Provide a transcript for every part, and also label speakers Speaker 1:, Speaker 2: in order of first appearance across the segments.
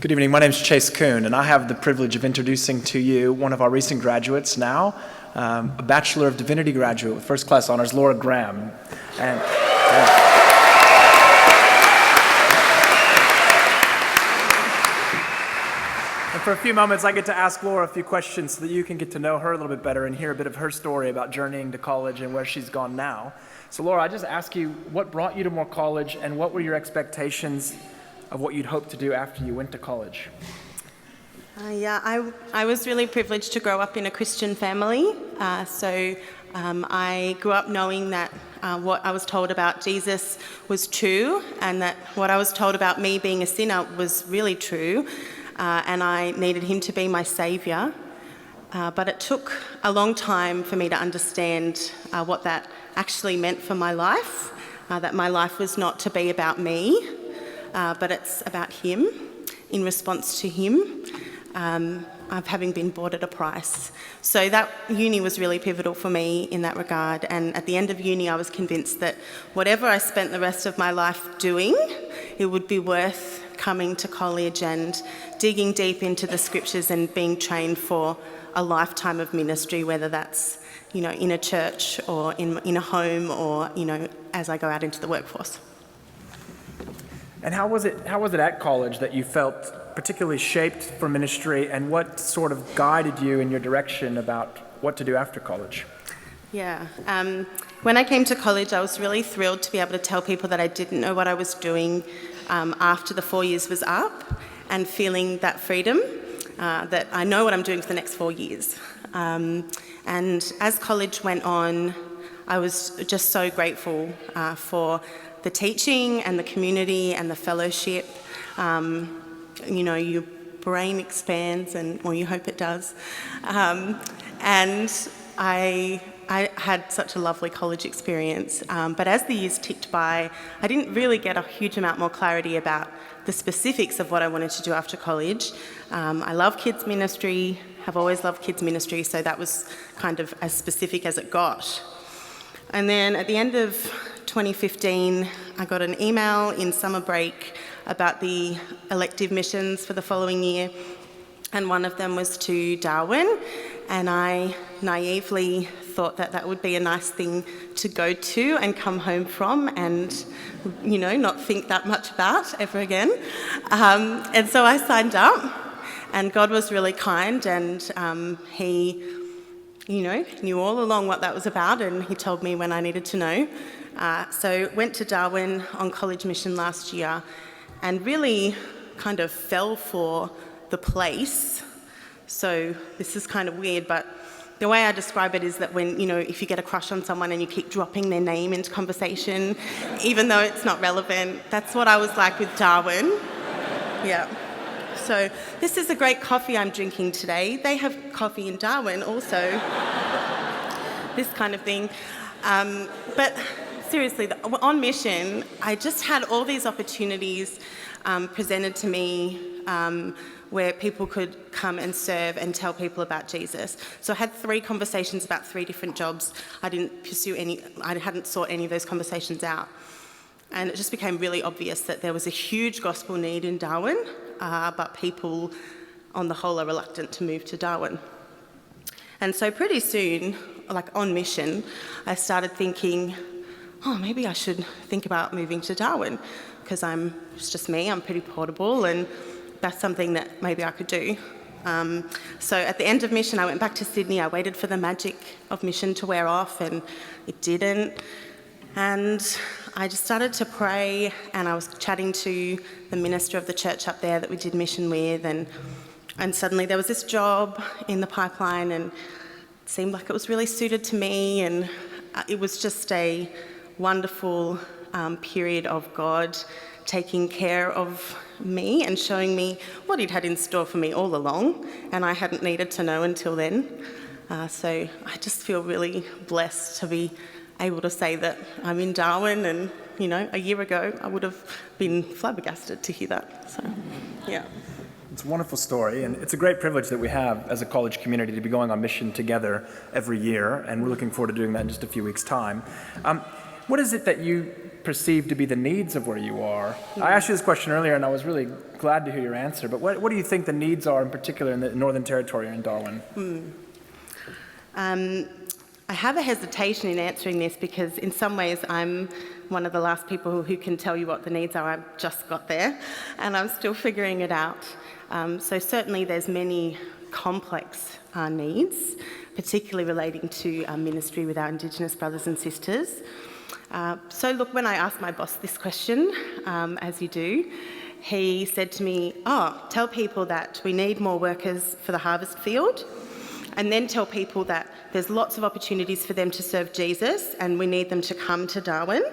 Speaker 1: Good evening. My name is Chase Kuhn, and I have the privilege of introducing to you one of our recent graduates now, a Bachelor of Divinity graduate with first class honors, Laura Graham. And for a few moments, I get to ask Laura a few questions so that you can get to know her a little bit better and hear a bit of her story about journeying to college and where she's gone now. So Laura, I just ask you, what brought you to Moore College, and what were your expectations of what you'd hoped to do after you went to college?
Speaker 2: I was really privileged to grow up in a Christian family. I grew up knowing that what I was told about Jesus was true, and that what I was told about me being a sinner was really true, and I needed him to be my saviour. But it took a long time for me to understand what that actually meant for my life, that my life was not to be about me, but it's about him, in response to him, of having been bought at a price. So that uni was really pivotal for me in that regard, and at the end of uni I was convinced that whatever I spent the rest of my life doing, it would be worth coming to college and digging deep into the scriptures and being trained for a lifetime of ministry, whether that's in a church or in a home, or as I go out into the workforce.
Speaker 1: And how was it at college that you felt particularly shaped for ministry, and what sort of guided you in your direction about what to do after college?
Speaker 2: When I came to college, I was really thrilled to be able to tell people that I didn't know what I was doing after the 4 years was up, and feeling that freedom, that I know what I'm doing for the next 4 years. And as college went on, I was just so grateful for the teaching and the community and the fellowship. Your brain expands, or you hope it does. And I had such a lovely college experience. But as the years ticked by, I didn't really get a huge amount more clarity about the specifics of what I wanted to do after college. I love kids ministry, have always loved kids ministry, so that was kind of as specific as it got. And then at the end of 2015, I got an email in summer break about the elective missions for the following year, and one of them was to Darwin, and I naively thought that that would be a nice thing to go to and come home from, and not think that much about ever again. And so I signed up, and God was really kind, and he knew all along what that was about, and he told me when I needed to know. So went to Darwin on college mission last year, and really kind of fell for the place. So this is kind of weird, but the way I describe it is that when, if you get a crush on someone and you keep dropping their name into conversation, even though it's not relevant, that's what I was like with Darwin. Yeah. So this is a great coffee I'm drinking today. They have coffee in Darwin also. This kind of thing. But seriously, on mission, I just had all these opportunities presented to me where people could come and serve and tell people about Jesus. So I had 3 conversations about 3 different jobs. I hadn't sought any of those conversations out. And it just became really obvious that there was a huge gospel need in Darwin, but people on the whole are reluctant to move to Darwin. And so pretty soon, like on mission, I started thinking, maybe I should think about moving to Darwin, because it's just me, I'm pretty portable, and that's something that maybe I could do. So at the end of mission, I went back to Sydney. I waited for the magic of mission to wear off, and it didn't. And I just started to pray, and I was chatting to the minister of the church up there that we did mission with, and suddenly there was this job in the pipeline, and it seemed like it was really suited to me, and it was just a wonderful period of God taking care of me and showing me what he'd had in store for me all along, and I hadn't needed to know until then. So I just feel really blessed to be able to say that I'm in Darwin, and a year ago I would have been flabbergasted to hear that. So yeah.
Speaker 1: It's a wonderful story, and it's a great privilege that we have as a college community to be going on mission together every year, and we're looking forward to doing that in just a few weeks' time. What is it that you perceive to be the needs of where you are? I asked you this question earlier, and I was really glad to hear your answer, but what do you think the needs are in particular in the Northern Territory or in Darwin?
Speaker 2: I have a hesitation in answering this because in some ways I'm one of the last people who can tell you what the needs are. I've just got there and I'm still figuring it out. So certainly there's many complex needs, particularly relating to ministry with our Indigenous brothers and sisters. So look, when I asked my boss this question, as you do, he said to me, tell people that we need more workers for the harvest field, and then tell people that there's lots of opportunities for them to serve Jesus and we need them to come to Darwin,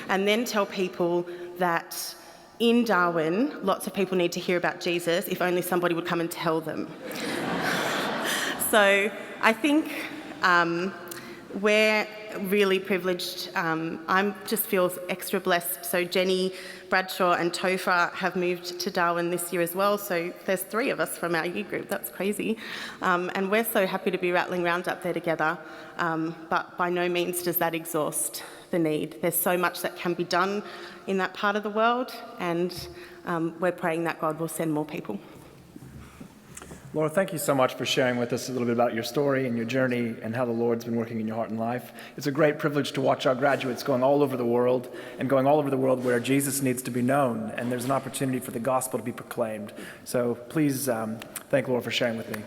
Speaker 2: and then tell people that in Darwin, lots of people need to hear about Jesus if only somebody would come and tell them. So I think we're really privileged. I just feel extra blessed. So Jenny, Bradshaw and Topher have moved to Darwin this year as well. So there's 3 of us from our year group. That's crazy. And we're so happy to be rattling around up there together. But by no means does that exhaust the need. There's so much that can be done in that part of the world. And we're praying that God will send more people.
Speaker 1: Laura, thank you so much for sharing with us a little bit about your story and your journey and how the Lord's been working in your heart and life. It's a great privilege to watch our graduates going all over the world and going all over the world where Jesus needs to be known, and there's an opportunity for the gospel to be proclaimed. So please thank Laura for sharing with me.